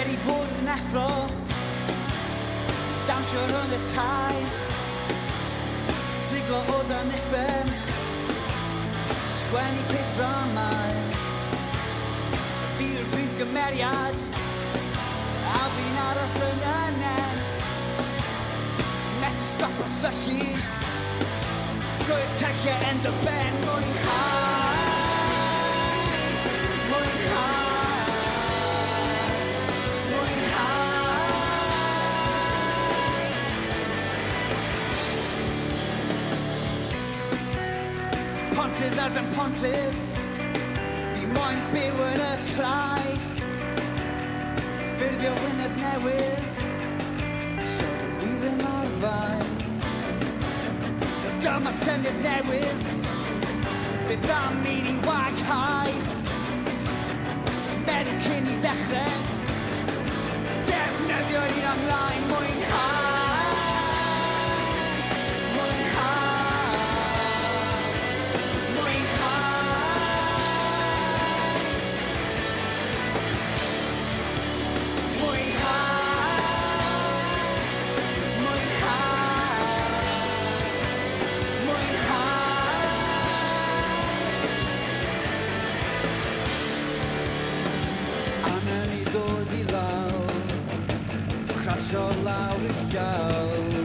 wedi bod yn effro dawnsio rhwng y tai siglo o dan uffen sgwennu pidramau fi'r prif gymeriad a fi'n aros yn ynen methu stopo syllu trwy'r tellau yn dy ben Pontydd ar fy pontydd fi moyn byw yn y clai ffurfio wyneb newydd so fi ddim ar fai dyma syniad newydd bydd am i ni waghau meddwl cyn i ddechrau defnyddio un ymlaen mwynhau Crasio lawr i'r llaw